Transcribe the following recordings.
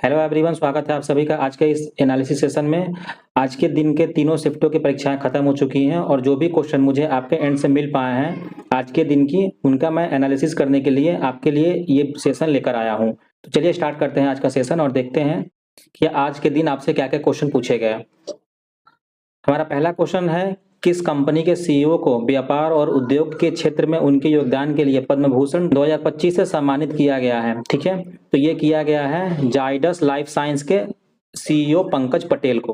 Hello everyone, स्वागत है आप सभी का आज के इस एनालिसिस सेशन में। आज के दिन के तीनों शिफ्टों की परीक्षाएं खत्म हो चुकी हैं और जो भी क्वेश्चन मुझे आपके एंड से मिल पाए हैं आज के दिन की, उनका मैं एनालिसिस करने के लिए आपके लिए ये सेशन लेकर आया हूं। तो चलिए स्टार्ट करते हैं आज का सेशन और देखते हैं कि आज के दिन आपसे क्या क्या क्वेश्चन पूछे गए। हमारा पहला क्वेश्चन है, किस कंपनी के सीईओ को व्यापार और उद्योग के क्षेत्र में उनके योगदान के लिए पद्म भूषण 2025 से सम्मानित किया गया है। ठीक है, तो ये किया गया है जाइडस लाइफ साइंस के सीईओ पंकज पटेल को।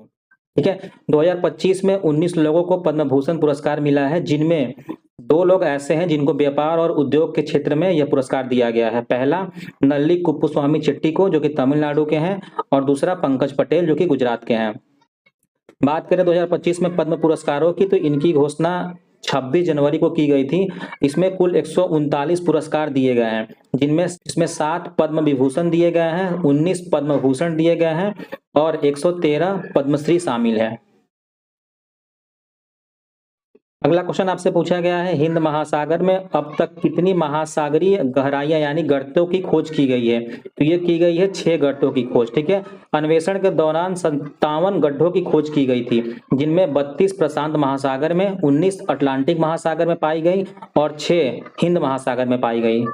ठीक है, 2025 में 19 लोगों को पद्म भूषण पुरस्कार मिला है, जिनमें 2 लोग ऐसे हैं जिनको व्यापार और उद्योग के क्षेत्र में यह पुरस्कार दिया गया है। पहला नल्ली कुप्पुस्वामी चेट्टी को, जो कि तमिलनाडु के हैं, और दूसरा पंकज पटेल, जो कि गुजरात के हैं। बात करें 2025 में पद्म पुरस्कारों की, तो इनकी घोषणा 26 जनवरी को की गई थी। इसमें कुल 139 पुरस्कार दिए गए हैं, जिनमें इसमें 7 पद्म विभूषण दिए गए हैं, 19 पद्म भूषण दिए गए हैं और 113 पद्मश्री शामिल है। अगला क्वेश्चन आपसे पूछा गया है, हिंद महासागर में अब तक कितनी महासागरीय गहराइयां यानी गर्तों की खोज की गई है? तो ये की गई है 6 गर्तों की खोज। ठीक है, अन्वेषण के दौरान 57 गड्ढों की खोज की गई थी, जिनमें 32 प्रशांत महासागर में, 19 अटलांटिक महासागर में पाई गई और 6 हिंद महासागर में पाई गई।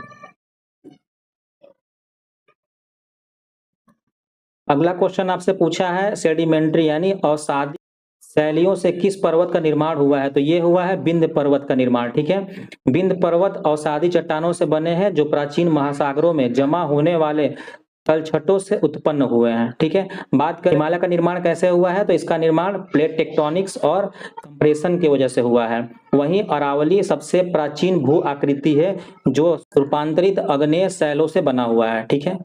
अगला क्वेश्चन आपसे पूछा है, सेडिमेंट्री यानी अवसादी शैलियों से किस पर्वत का निर्माण हुआ है? तो ये हुआ है विंध्य पर्वत का निर्माण। ठीक है, विंध्य पर्वत अवसादी चट्टानों से बने हैं जो प्राचीन महासागरों में जमा होने वाले तलछटों से उत्पन्न हुए हैं। ठीक है, बात करें हिमालय का निर्माण कैसे हुआ है, तो इसका निर्माण प्लेट टेक्टोनिक्स और कंप्रेशन की वजह से हुआ है। वहीं अरावली सबसे प्राचीन भू आकृति है जो रूपांतरित आग्नेय शैलों से बना हुआ है। ठीक है,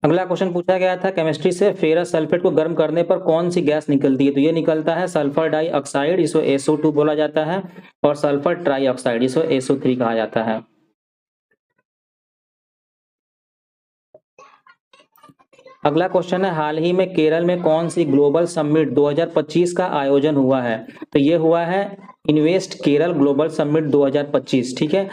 अगला क्वेश्चन पूछा गया था, केमिस्ट्री से फेरस सल्फेट को गर्म करने पर कौन सी गैस निकलती है? तो ये निकलता है सल्फर डाइऑक्साइड, इसको SO2 बोला जाता है, और सल्फर ट्राइऑक्साइड, इसको SO3 कहा जाता है। अगला क्वेश्चन है, हाल ही में केरल में कौन सी ग्लोबल समिट 2025 का आयोजन हुआ है? तो ये हुआ है इन्वेस्ट केरल ग्लोबल समिट 2025। ठीक है,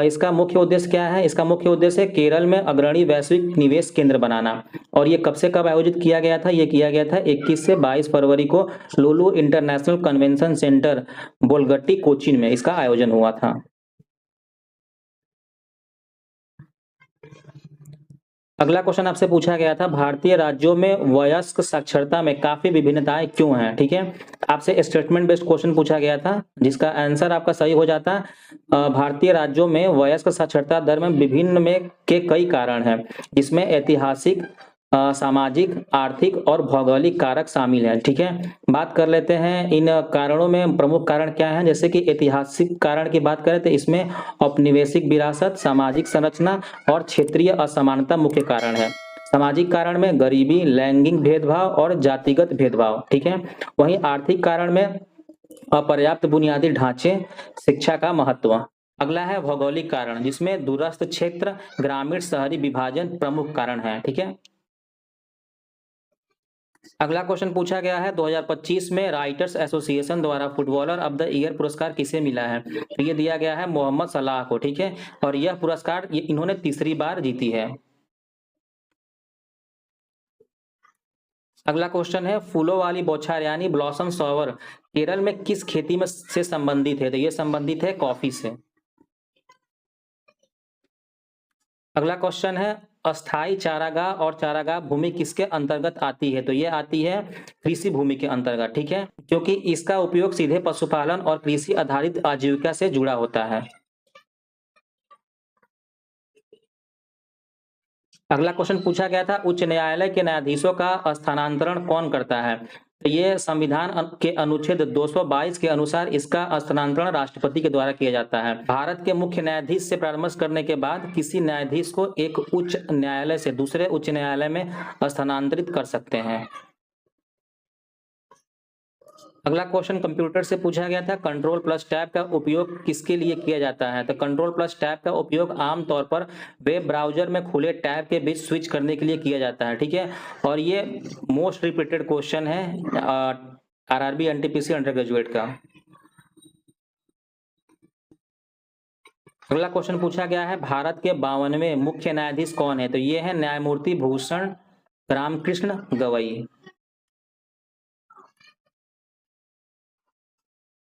इसका मुख्य उद्देश्य क्या है? इसका मुख्य उद्देश्य है केरल में अग्रणी वैश्विक निवेश केंद्र बनाना। और ये कब से कब आयोजित किया गया था? ये किया गया था 21 से 22 फरवरी को Lulu international convention centre Bolgatty Cochin में इसका आयोजन हुआ था। अगला क्वेश्चन आपसे पूछा गया था, भारतीय राज्यों में वयस्क साक्षरता में काफी विभिन्नताएं क्यों हैं? ठीक है, आपसे स्टेटमेंट बेस्ड क्वेश्चन पूछा गया था जिसका आंसर आपका सही हो जाता। भारतीय राज्यों में वयस्क साक्षरता दर में विभिन्न में के कई कारण हैं, जिसमें ऐतिहासिक, सामाजिक, आर्थिक और भौगोलिक कारक शामिल हैं। ठीक है, बात कर लेते हैं इन कारणों में प्रमुख कारण क्या हैं। जैसे कि ऐतिहासिक कारण की बात करें तो इसमें औपनिवेशिक विरासत, सामाजिक संरचना और क्षेत्रीय असमानता मुख्य कारण है। सामाजिक कारण में गरीबी, लैंगिक भेदभाव और जातिगत भेदभाव। ठीक है, वहीं आर्थिक कारण में अपर्याप्त बुनियादी ढांचे, शिक्षा का महत्व। अगला है भौगोलिक कारण, जिसमें दूरस्थ क्षेत्र, ग्रामीण शहरी विभाजन प्रमुख कारण है। ठीक है, अगला क्वेश्चन पूछा गया है, 2025 में राइटर्स एसोसिएशन द्वारा फुटबॉलर ऑफ द ईयर पुरस्कार किसे मिला है? तो ये दिया गया है मोहम्मद सलाह को। ठीक है, और यह पुरस्कार इन्होंने तीसरी बार जीती है। अगला क्वेश्चन है, फूलों वाली बौछार यानी ब्लॉसम फ्लावर केरल में किस खेती में से संबंधित है? तो ये संबंधित है कॉफी से। अगला क्वेश्चन है, अस्थाई चारागाह और चारागाह भूमि किसके अंतर्गत आती है? तो ये आती है कृषि भूमि के अंतर्गत। ठीक है, क्योंकि इसका उपयोग सीधे पशुपालन और कृषि आधारित आजीविका से जुड़ा होता है। अगला क्वेश्चन पूछा गया था, उच्च न्यायालय के न्यायाधीशों का स्थानांतरण कौन करता है? तो ये संविधान के अनुच्छेद 222 के अनुसार इसका स्थानांतरण राष्ट्रपति के द्वारा किया जाता है। भारत के मुख्य न्यायाधीश से परामर्श करने के बाद किसी न्यायाधीश को एक उच्च न्यायालय से दूसरे उच्च न्यायालय में स्थानांतरित कर सकते हैं। अगला क्वेश्चन कंप्यूटर से पूछा गया था, कंट्रोल प्लस टैब का उपयोग किसके लिए किया जाता है? तो कंट्रोल प्लस टैब का उपयोग आमतौर पर वेब ब्राउजर में खुले टैब के बीच स्विच करने के लिए किया जाता है। ठीक है, और ये मोस्ट रिपीटेड क्वेश्चन है RRB NTPC अंडर ग्रेजुएट का। अगला क्वेश्चन पूछा गया है, भारत के 52वें मुख्य न्यायाधीश कौन है? तो ये है न्यायमूर्ति भूषण रामकृष्ण गवई।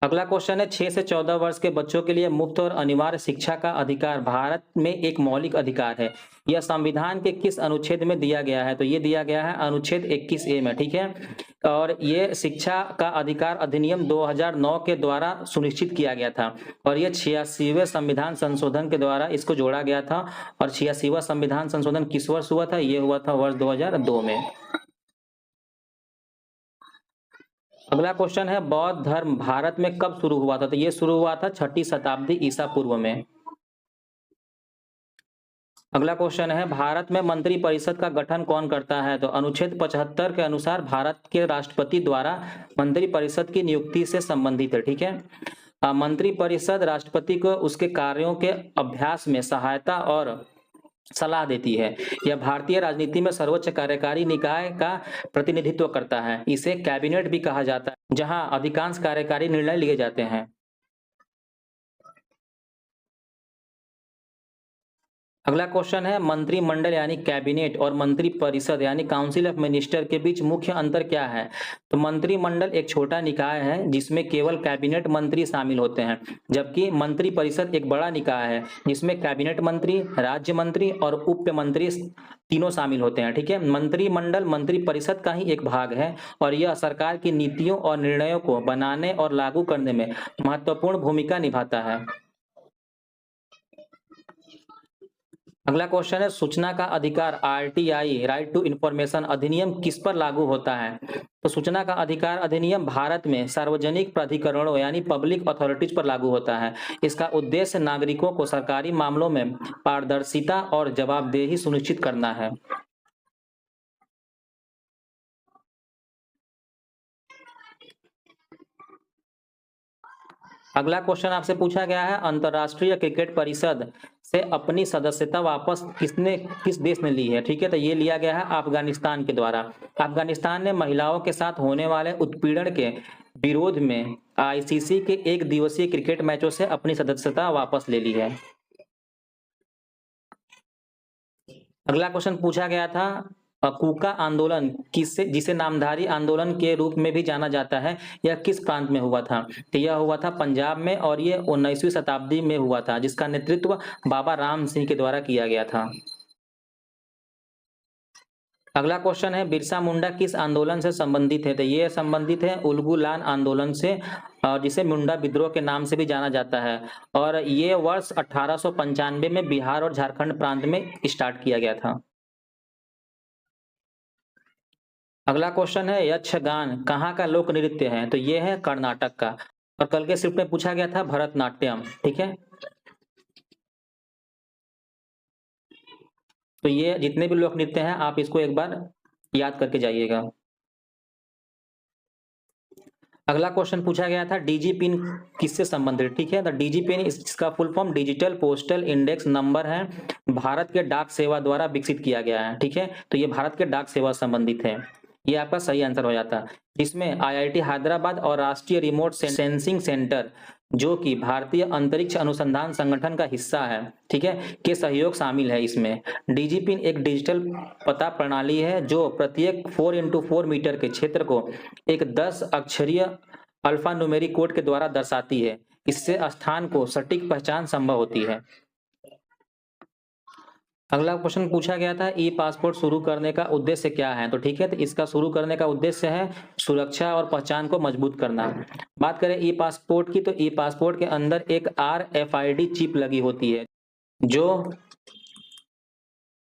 अगला क्वेश्चन है, 6 से 14 वर्ष के बच्चों के लिए मुफ्त और अनिवार्य शिक्षा का अधिकार भारत में एक मौलिक अधिकार है। यह संविधान के किस अनुच्छेद में दिया गया है? तो ये दिया गया है अनुच्छेद 21A में, ठीक है। और ये शिक्षा का अधिकार अधिनियम 2009 के द्वारा सुनिश्चित किया गया था और ये 86वें संविधान संशोधन के द्वारा इसको जोड़ा गया था। और 86वां संविधान संशोधन किस वर्ष हुआ था? ये हुआ था वर्ष 2002 में। अगला क्वेश्चन है, बौद्ध धर्म भारत में कब शुरू हुआ था? तो ये शुरू हुआ था 6ठी शताब्दी ईसा पूर्व में। अगला क्वेश्चन है, भारत में मंत्री परिषद का गठन कौन करता है? तो अनुच्छेद 75 के अनुसार भारत के राष्ट्रपति द्वारा मंत्री परिषद की नियुक्ति से संबंधित है, ठीक है। मंत्री परिषद राष्ट्रपति को उसके कार्यों के अभ्यास में सहायता और सलाह देती है। यह भारतीय राजनीति में सर्वोच्च कार्यकारी निकाय का प्रतिनिधित्व करता है। इसे कैबिनेट भी कहा जाता है, जहां अधिकांश कार्यकारी निर्णय लिए जाते हैं। अगला क्वेश्चन है, मंत्रिमंडल यानी कैबिनेट और मंत्री परिषद यानी काउंसिल ऑफ मिनिस्टर के बीच मुख्य अंतर क्या है? तो मंत्रिमंडल एक छोटा निकाय है जिसमें केवल कैबिनेट मंत्री शामिल होते हैं, जबकि मंत्री परिषद एक बड़ा निकाय है जिसमें कैबिनेट मंत्री, राज्य मंत्री और उप मंत्री तीनों शामिल होते हैं, ठीक है। मंत्रिमंडल मंत्री परिषद का ही एक भाग है और यह सरकार की नीतियों और निर्णयों को बनाने और लागू करने में महत्वपूर्ण भूमिका निभाता है। अगला क्वेश्चन है, सूचना का अधिकार RTI राइट टू इंफॉर्मेशन अधिनियम किस पर लागू होता है? तो सूचना का अधिकार अधिनियम भारत में सार्वजनिक प्राधिकरणों यानी पब्लिक अथॉरिटीज पर लागू होता है। इसका उद्देश्य नागरिकों को सरकारी मामलों में पारदर्शिता और जवाबदेही सुनिश्चित करना है। अगला क्वेश्चन आपसे पूछा गया है, अंतर्राष्ट्रीय क्रिकेट परिषद से अपनी सदस्यता वापस किस देश ने ली है? ठीक है, तो ये लिया गया है अफगानिस्तान के द्वारा। अफगानिस्तान ने महिलाओं के साथ होने वाले उत्पीड़न के विरोध में ICC के एक दिवसीय क्रिकेट मैचों से अपनी सदस्यता वापस ले ली है। अगला क्वेश्चन पूछा गया था, कूका आंदोलन जिसे नामधारी आंदोलन के रूप में भी जाना जाता है, यह किस प्रांत में हुआ था? तो यह हुआ था पंजाब में और यह 19वीं शताब्दी में हुआ था, जिसका नेतृत्व बाबा राम सिंह के द्वारा किया गया था। अगला क्वेश्चन है, बिरसा मुंडा किस आंदोलन से संबंधित है? तो ये संबंधित है उलगुलान आंदोलन से, जिसे मुंडा विद्रोह के नाम से भी जाना जाता है और ये वर्ष 1895 में बिहार और झारखंड प्रांत में स्टार्ट किया गया था। अगला क्वेश्चन है, यक्षगान कहाँ का लोक नृत्य है? तो ये है कर्नाटक का और कल के शिफ्ट में पूछा गया था भरतनाट्यम, ठीक है। तो ये जितने भी लोक नृत्य हैं आप इसको एक बार याद करके जाइएगा। अगला क्वेश्चन पूछा गया था, DG पिन किससे संबंधित? ठीक है, तो DG पिन इसका full form digital postal index number है, भारत के डाक सेवा द्वारा विकसित किया गया है, ठीक है। तो ये भारत के डाक सेवा संबंधित है, ये आपका सही आंसर हो जाता है। जिसमें IIT हैदराबाद और राष्ट्रीय रिमोट सेंसिंग सेंटर जो कि भारतीय अंतरिक्ष अनुसंधान संगठन का हिस्सा है, ठीक है, के सहयोग शामिल है इसमें। DG पिन एक डिजिटल पता प्रणाली है जो प्रत्येक 4x4 मीटर के क्षेत्र को एक 10 अक्षरीय अल्फा न्यूमेरिक कोड के द्वारा दर्शाती है। इससे स्थान को सटीक पहचान संभव होती है। अगला क्वेश्चन पूछा गया था, ई पासपोर्ट शुरू करने का उद्देश्य क्या है? तो ठीक है, तो इसका शुरू करने का उद्देश्य है सुरक्षा और पहचान को मजबूत करना। बात करें ई पासपोर्ट की, तो ई पासपोर्ट के अंदर एक RFID चिप लगी होती है जो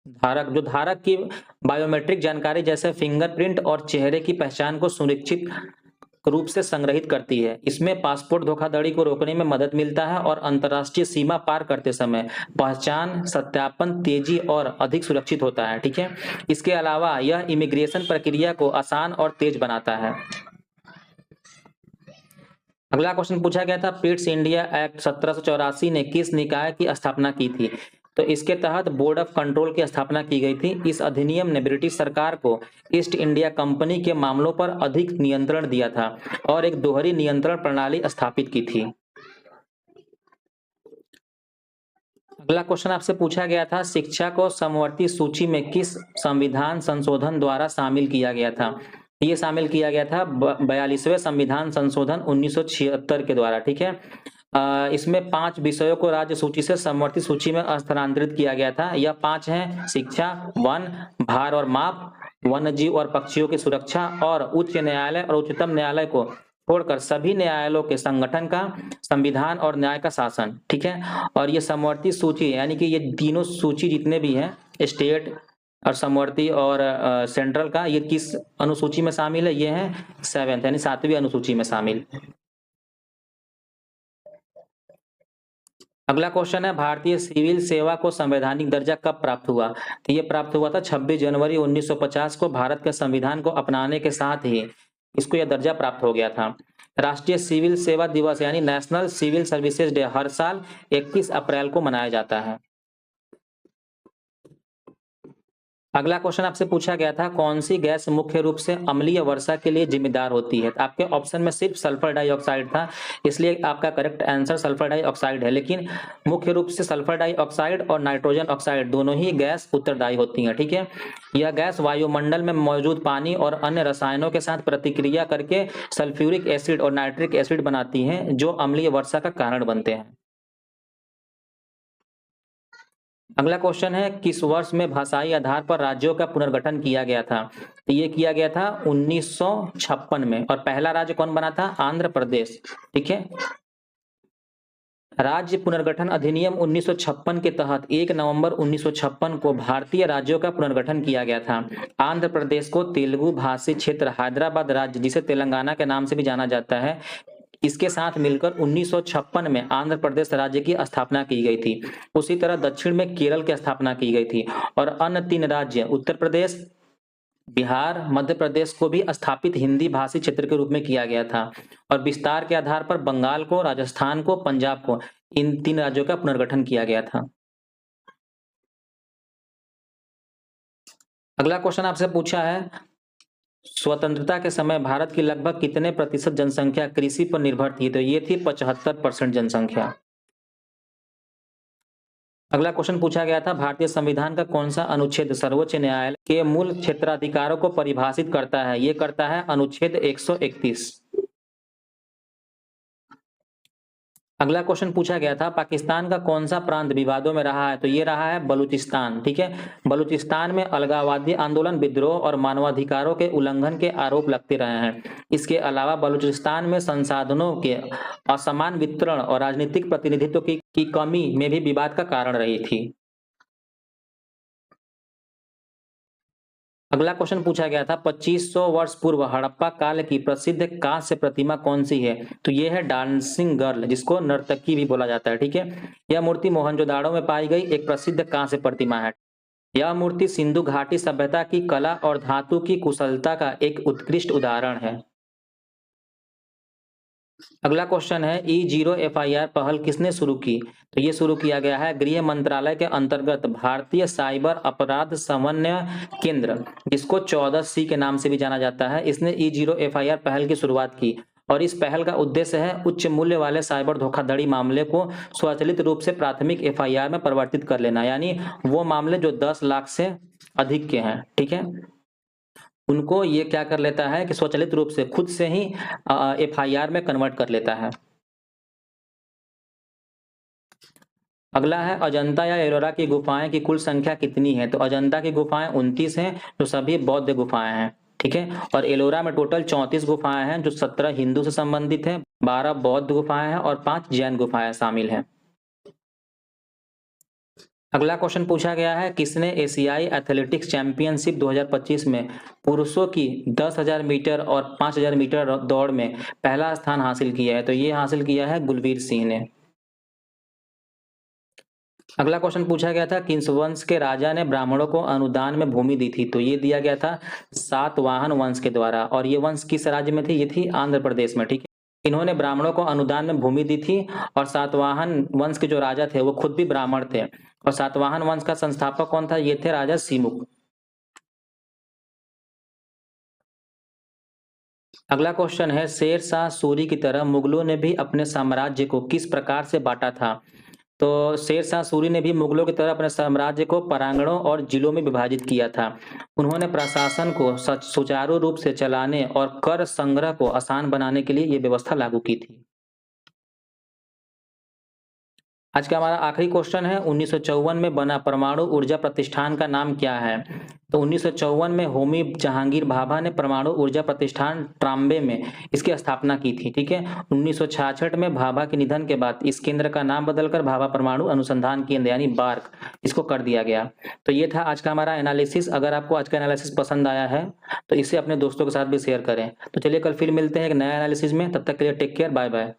धारक की बायोमेट्रिक जानकारी जैसे फिंगरप्रिंट और चेहरे की पहचान को सुनिश्चित रूप से संग्रहित करती है। इसमें पासपोर्ट धोखाधड़ी को रोकने में मदद मिलता है और अंतर्राष्ट्रीय सीमा पार करते समय पहचान सत्यापन तेजी और अधिक सुरक्षित होता है, ठीक है। इसके अलावा यह इमिग्रेशन प्रक्रिया को आसान और तेज बनाता है। अगला क्वेश्चन पूछा गया था, पिट्स इंडिया एक्ट 1784 ने किस निकाय की स्थापना की थी? तो इसके तहत बोर्ड ऑफ कंट्रोल की स्थापना की गई थी। इस अधिनियम ने ब्रिटिश सरकार को ईस्ट इंडिया कंपनी के मामलों पर अधिक नियंत्रण दिया था और एक दोहरी नियंत्रण प्रणाली स्थापित की थी। अगला क्वेश्चन आपसे पूछा गया था, शिक्षा को समवर्ती सूची में किस संविधान संशोधन द्वारा शामिल किया गया था? ये शामिल किया गया था 42वें संविधान संशोधन 1976 के द्वारा, ठीक है। इसमें 5 विषयों को राज्य सूची से समवर्ती सूची में स्थानांतरित किया गया था। यह 5 हैं: शिक्षा, वन, भार और माप, वन्यजीव और पक्षियों की सुरक्षा और उच्च न्यायालय और उच्चतम न्यायालय को छोड़कर सभी न्यायालयों के संगठन का, संविधान और न्याय का शासन, ठीक है। और ये समवर्ती सूची यानी कि ये तीनों सूची जितने भी हैं, स्टेट और समवर्ती और सेंट्रल का, ये किस अनुसूची में शामिल है? ये है 7th यानी 7वीं अनुसूची में शामिल। अगला क्वेश्चन है, भारतीय सिविल सेवा को संवैधानिक दर्जा कब प्राप्त हुआ? तो ये प्राप्त हुआ था 26 जनवरी 1950 को। भारत के संविधान को अपनाने के साथ ही इसको यह दर्जा प्राप्त हो गया था। राष्ट्रीय सिविल सेवा दिवस यानी नेशनल सिविल सर्विसेज डे हर साल 21 अप्रैल को मनाया जाता है। अगला क्वेश्चन आपसे पूछा गया था, कौन सी गैस मुख्य रूप से अम्लीय वर्षा के लिए जिम्मेदार होती है? तो आपके ऑप्शन में सिर्फ सल्फर डाइऑक्साइड था, इसलिए आपका करेक्ट आंसर सल्फर डाइऑक्साइड है। लेकिन मुख्य रूप से सल्फर डाइऑक्साइड और नाइट्रोजन ऑक्साइड दोनों ही गैस उत्तरदायी होती हैं, ठीक है। यह गैस वायुमंडल में मौजूद पानी और अन्य रसायनों के साथ प्रतिक्रिया करके सल्फ्यूरिक एसिड और नाइट्रिक एसिड बनाती हैं, जो अम्लीय वर्षा का कारण बनते हैं। अगला क्वेश्चन है, किस वर्ष में भाषाई आधार पर राज्यों का पुनर्गठन किया गया था? तो ये किया गया था 1956 में। और पहला राज्य कौन बना था? आंध्र प्रदेश, ठीक है। राज्य पुनर्गठन अधिनियम 1956 के तहत 1 नवंबर 1956 को भारतीय राज्यों का पुनर्गठन किया गया था। आंध्र प्रदेश को तेलुगु भाषी क्षेत्र हैदराबाद राज्य, जिसे तेलंगाना के नाम से भी जाना जाता है, इसके साथ मिलकर 1956 में आंध्र प्रदेश राज्य की स्थापना की गई थी। उसी तरह दक्षिण में केरल की स्थापना की गई थी और अन्य 3 राज्य उत्तर प्रदेश, बिहार, मध्य प्रदेश को भी स्थापित हिंदी भाषी क्षेत्र के रूप में किया गया था। और विस्तार के आधार पर बंगाल को, राजस्थान को, पंजाब को, इन 3 राज्यों का पुनर्गठन किया गया था। अगला क्वेश्चन आपसे पूछा है, स्वतंत्रता के समय भारत की लगभग कितने प्रतिशत जनसंख्या कृषि पर निर्भर थी? तो ये थी 75% जनसंख्या। अगला क्वेश्चन पूछा गया था, भारतीय संविधान का कौन सा अनुच्छेद सर्वोच्च न्यायालय के मूल क्षेत्राधिकारों को परिभाषित करता है? ये करता है अनुच्छेद 131। अगला क्वेश्चन पूछा गया था, पाकिस्तान का कौन सा प्रांत विवादों में रहा है? तो ये रहा है बलूचिस्तान, ठीक है। बलूचिस्तान में अलगाववादी आंदोलन, विद्रोह और मानवाधिकारों के उल्लंघन के आरोप लगते रहे हैं। इसके अलावा बलूचिस्तान में संसाधनों के असमान वितरण और राजनीतिक प्रतिनिधित्व की कमी में भी विवाद का कारण रही थी। अगला क्वेश्चन पूछा गया था, 2500 वर्ष पूर्व हड़प्पा काल की प्रसिद्ध कांस्य प्रतिमा कौन सी है? तो ये है डांसिंग गर्ल, जिसको नर्तकी भी बोला जाता है, ठीक है। यह मूर्ति मोहनजोदाड़ो में पाई गई एक प्रसिद्ध कांस्य प्रतिमा है। यह मूर्ति सिंधु घाटी सभ्यता की कला और धातु की कुशलता का एक उत्कृष्ट उदाहरण है। अगला क्वेश्चन है, E0 FIR पहल किसने शुरू की? तो ये शुरू किया गया है गृह मंत्रालय के अंतर्गत भारतीय साइबर अपराध समन्वय केंद्र, जिसको 14C के नाम से भी जाना जाता है। इसने E0 FIR पहल की शुरुआत की और इस पहल का उद्देश्य है उच्च मूल्य वाले साइबर धोखाधड़ी मामले को स्वचालित रूप से प्राथमिक FIR में परिवर्तित कर लेना, यानी वो मामले जो 10 लाख से अधिक के हैं, ठीक है, उनको ये क्या कर लेता है कि स्वचालित रूप से खुद से ही FIR में कन्वर्ट कर लेता है। अगला है, अजंता या एलोरा की गुफाएं की कुल संख्या कितनी है? तो अजंता की गुफाएं 29 हैं, जो सभी बौद्ध गुफाएं हैं, ठीक है। और एलोरा में टोटल 34 गुफाएं हैं, जो 17 हिंदू से संबंधित है, 12 बौद्ध गुफाएं हैं और 5 जैन गुफाएं शामिल हैं। अगला क्वेश्चन पूछा गया है, किसने एशियाई एथलेटिक्स चैंपियनशिप 2025 में पुरुषों की 10,000 मीटर और 5,000 मीटर दौड़ में पहला स्थान हासिल किया है? तो ये हासिल किया है गुलवीर सिंह ने। अगला क्वेश्चन पूछा गया था, किस वंश के राजा ने ब्राह्मणों को अनुदान में भूमि दी थी? तो ये दिया गया था सातवाहन वंश के द्वारा। और ये वंश किस राज्य में थी? ये थी आंध्र प्रदेश में, ठीक है। इन्होंने ब्राह्मणों को अनुदान में भूमि दी थी और सातवाहन वंश के जो राजा थे वो खुद भी ब्राह्मण थे। और सातवाहन वंश का संस्थापक कौन था? ये थे राजा सीमुक। अगला क्वेश्चन है, शेर शाह सूरी की तरह मुगलों ने भी अपने साम्राज्य को किस प्रकार से बांटा था? तो शेरशाह सूरी ने भी मुगलों की तरह अपने साम्राज्य को परांगणों और जिलों में विभाजित किया था। उन्होंने प्रशासन को सुचारू रूप से चलाने और कर संग्रह को आसान बनाने के लिए ये व्यवस्था लागू की थी। आज का हमारा आखिरी क्वेश्चन है, 1954 में बना परमाणु ऊर्जा प्रतिष्ठान का नाम क्या है? तो 1954 में होमी जहांगीर भाभा ने परमाणु ऊर्जा प्रतिष्ठान ट्राम्बे में इसकी स्थापना की थी, ठीक है। 1966 में भाभा के निधन के बाद इस केंद्र का नाम बदलकर भाभा परमाणु अनुसंधान केंद्र यानी बार्क इसको कर दिया गया। तो ये था आज का हमारा एनालिसिस। अगर आपको आज का एनालिसिस पसंद आया है तो इसे अपने दोस्तों के साथ भी शेयर करें। तो चलिए कल फिर मिलते हैं एक नया एनालिसिस में, तब तक के लिए टेक केयर, बाय बाय।